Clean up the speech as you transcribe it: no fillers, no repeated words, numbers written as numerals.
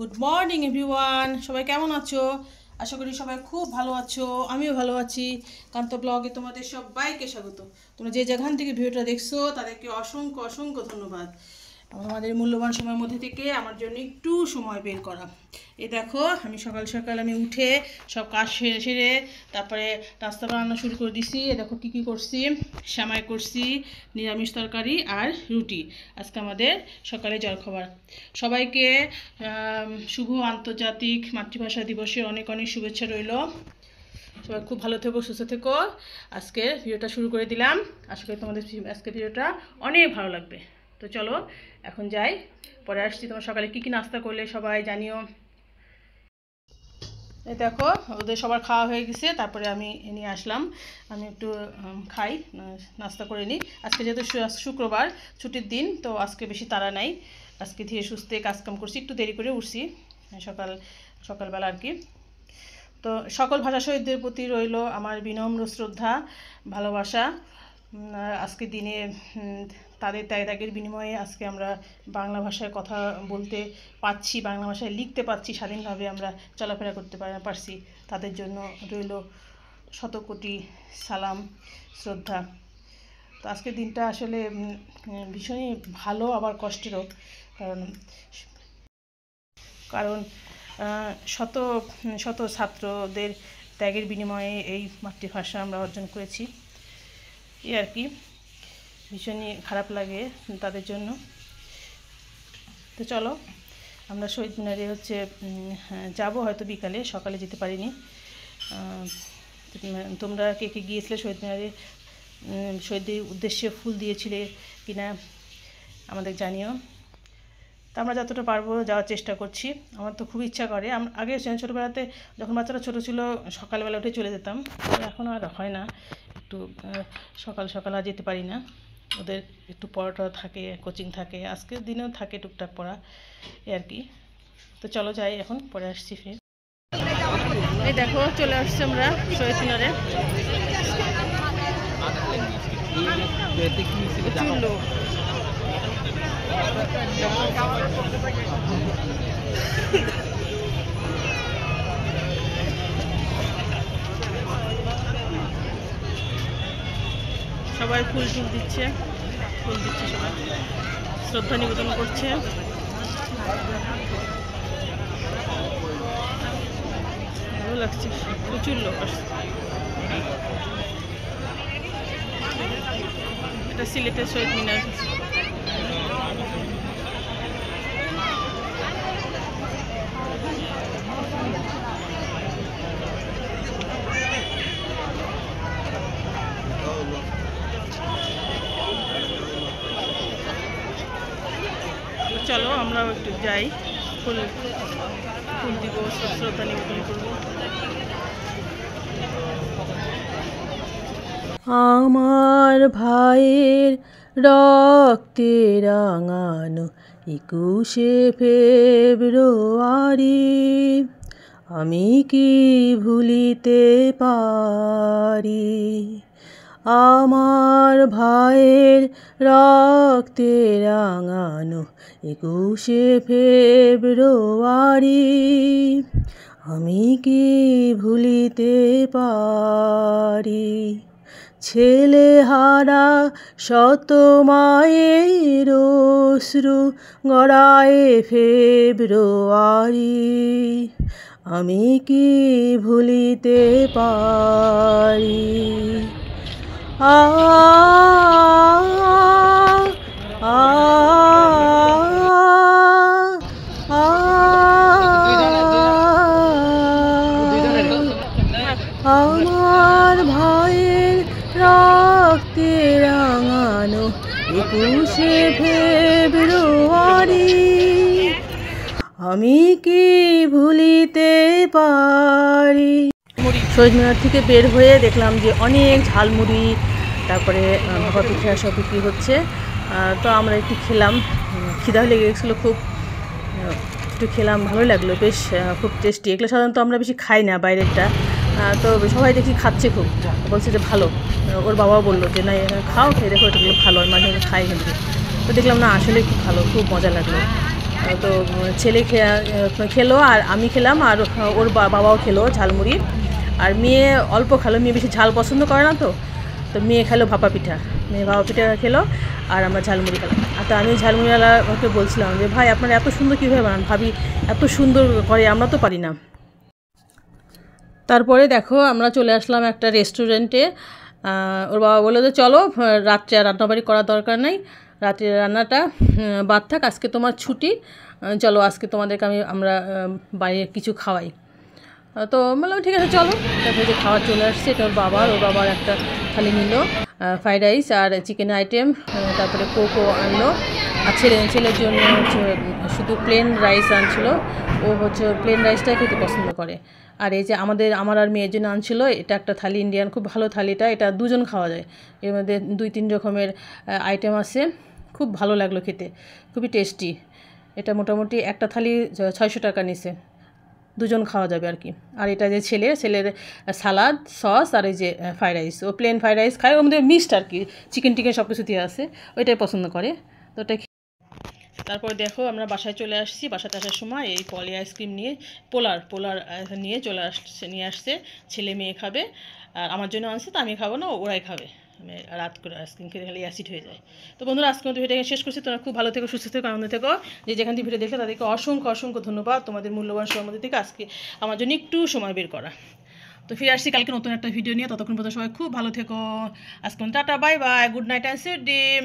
Good morning everyone, সবাই কেমন আছো? আশা করি সবাই খুব ভালো আছো। আমিও ভালো আছি। কান্ত ব্লগে তোমাদের সবাইকে স্বাগত। তোমরা যে যেখান থেকে ভিডিওটা দেখছো তাদেরকে অসংখ্য অসংখ্য ধন্যবাদ আমাদের মূল্যবান সময়ের মধ্যে থেকে আমার জন্য একটু সময় বের করা। এই দেখো, আমি সকাল সকাল উঠে সব কাজ সেরে তারপরে নাস্তা বানানো শুরু করে দিছি। এ দেখো কী কী করছি। সেমাই করছি, নিরামিষ তরকারি আর রুটি। আজকে আমাদের সকালে জলখাবার। সবাইকে শুভ আন্তর্জাতিক মাতৃভাষা দিবসের অনেক অনেক শুভেচ্ছা রইল। সবাই খুব ভালো থেকো, সুস্থ থেকো। আজকে ভিডিওটা শুরু করে দিলাম। আশা করি তোমাদের আজকে ভিডিওটা অনেক ভালো লাগবে। তো চলো এখন যাই, পরে আসছি। তোমার সকালে কী কী নাস্তা করলে সবাই জানিও। এই দেখো, ওদের সবার খাওয়া হয়ে গেছে, তারপরে আমি নিয়ে আসলাম। আমি একটু খাই, নাস্তা করে নিই। আজকে যেহেতু শুক্রবার, ছুটির দিন, তো আজকে বেশি তাড়া নাই। আজকে ধীরে সুস্থে কাজকাম করছি, একটু দেরি করে উঠছি সকালবেলা আর কি। তো সকল ভাষা শহীদদের প্রতি রইল আমার বিনম্র শ্রদ্ধা, ভালোবাসা। আজকে দিনে তাদের ত্যাগের বিনিময়ে আজকে আমরা বাংলা ভাষায় কথা বলতে পারছি, বাংলা ভাষায় লিখতে পারছি, স্বাধীনভাবে আমরা চলাফেরা করতে পারছি। তাদের জন্য রইল শত কোটি সালাম, শ্রদ্ধা। তো আজকের দিনটা আসলে ভীষণই ভালো, আবার কষ্টেরও। কারণ শত শত ছাত্রদের ত্যাগের বিনিময়ে এই মাতৃভাষা আমরা অর্জন করেছি। এই আর কি, ভীষণই খারাপ লাগে তাদের জন্য। তো চলো আমরা শহীদ মিনারে যাব, হয়তো বিকালে, সকালে যেতে পারিনি। তোমরা কে কে গিয়েছিলে শহীদ মিনারে? শহীদদের উদ্দেশ্যে ফুল দিয়েছিলে কিনা আমাদের জানিও। তো আমরা যতটা পারবো যাওয়ার চেষ্টা করছি। আমার তো খুব ইচ্ছা করে। আগে ছোটোবেলাতে যখন বাচ্চারা ছোটো ছিল সকালবেলা উঠে চলে যেতাম, এখন আর হয় না। একটু সকাল সকাল আর যেতে পারি না, ওদের একটু পড়াটা থাকে, কোচিং থাকে, আজকের দিনেও থাকে টুকটাক পড়া, এই আর কি। তো চলো যাই, এখন পরে আসছি ফিরে। এই দেখো চলে আসছি আমরা শহীদ মিনারে। প্রচুর লোক। সবাই ফুল দিচ্ছে সবাই শ্রদ্ধা নিবেদন করছে। ভালো লাগছে, প্রচুর লোক আসছে। এটা সিলেটের শহীদ মিনার। চলো আমরাও একটু যাই, ফুল দিব, শ্রদ্ধা নিবেদন করব। আমার ভাইয়ের রক্তে রাঙানো 21শে ফেব্রুয়ারি আমি কি ভুলিতে পারি। আমার ভাইয়ের রক্তে রাঙানো 21শে ফেব্রুয়ারি আমি কি ভুলিতে পারি। ছেলেহারা শত মায়ের অশ্রু গড়ায় ফেব্রুয়ারি আমি কি ভুলিতে পারি। আ আমার ভাইয়ের রক্তে রাঙানো 21শে ফেব্রুয়ারি আমি কি ভুলিতে পারি। শহীদ মিনার থেকে বের হয়ে দেখলাম যে অনেক ঝালমুড়ি, তারপরে ভাপা পিঠা সব বিক্রি হচ্ছে। তো আমরা একটু খেলাম, খিদা লেগে গেছিলো খুব, একটু খেলাম, ভালো লাগলো, বেশ খুব টেস্টি। এগুলো সাধারণত আমরা বেশি খাই না বাইরেরটা, তো সবাই দেখি খাচ্ছে, খুব বলছে যে ভালো। ওর বাবাও বললো যে না খাও, খেয়ে দেখো, এটাগুলো ভালো, মাঝে মাঝে খাই। কিন্তু তো দেখলাম না, আসলে খুব ভালো, খুব মজা লাগলো। তো ছেলে খেলো আর আমি খেলাম, আর ওর বাবাও খেলো ঝালমুড়ি। আর মেয়ে অল্প খেলো, মেয়ে বেশি ঝাল পছন্দ করে না, তো মেয়ে খেলো ভাপা পিঠা, মেয়ে ভাপা পিঠা খেলো আর আমরা ঝালমুড়ি খেলাম। আর তো আমি ঝালমুড়িওয়ালাকে বলছিলাম যে ভাই আপনারা এত সুন্দর কীভাবে বানান, ভাবি এত সুন্দর করে, আমরা তো পারি না। তারপরে দেখো আমরা চলে আসলাম একটা রেস্টুরেন্টে। ওর বাবা বললো যে চলো রাত্রে আর রান্নাবাড়ি করার দরকার নেই, রাত্রে রান্নাটা বাদ থাক, আজকে তোমার ছুটি, চলো আজকে তোমাদেরকে আমরা বাইরে কিছু খাওয়াই। তো বললাম ঠিক আছে চলো। তারপরে যে খাবার চলে আসছে, এটা ওর বাবার একটা থালি নিল ফ্রাইড রাইস আর চিকেন আইটেম, তারপরে কোকো আনলো। আর ছেলের জন্য হচ্ছে শুধু প্লেন রাইস আনছিল, ও হচ্ছে প্লেন রাইসটাই খেতে পছন্দ করে। আর এই যে আমার আর মেয়ের জন্য আনছিল এটা একটা থালি, ইন্ডিয়ান খুব ভালো থালিটা, এটা দুজন খাওয়া যায়, এর মধ্যে 2-3 রকমের আইটেম আছে, খুব ভালো লাগলো খেতে, খুবই টেস্টি। এটা মোটামুটি একটা থালি 600 টাকা নিছে, দুজন খাওয়া যাবে আর কি। আর এটা যে ছেলের সালাদ, সস আর এই যে ফ্রাইড রাইস, ও প্লেন ফ্রাইড রাইস খায়, ওর মধ্যে মিক্সড আর কি, চিকেন টিকেন সব কিছু দিয়ে আছে, ওইটাই পছন্দ করে। তো ওটাই। তারপর দেখো আমরা বাসায় চলে আসছি, বাসাতে আসার সময় এই পলি আইসক্রিম নিয়ে পোলার নিয়ে আসছে, ছেলে মেয়ে খাবে, আর আমার জন্য আনছে, তো আমি খাবো না, ওরাই খাবে, রাত করে আইসক্রিম খেতে খালি অ্যাসিড হয়ে যায়। তো বন্ধুরা আজকে মতো ভিডিও শেষ করছি, তোমরা খুব ভালো থেকো, সুস্থ থেকো, আনন্দ থেকো। যেখান থেকে ভিডিও দেখলে তাদেরকে অসংখ্য ধন্যবাদ, তোমাদের মূল্যবান সময় মধ্যে থেকে আজকে আমার জন্য একটু সময় বের করা। তো ফিরে আসছি কালকে নতুন একটা ভিডিও নিয়ে, ততক্ষণ পর্যন্ত সবাই খুব ভালো থেকো। আজকে tata, bye bye, good night and sweet dream.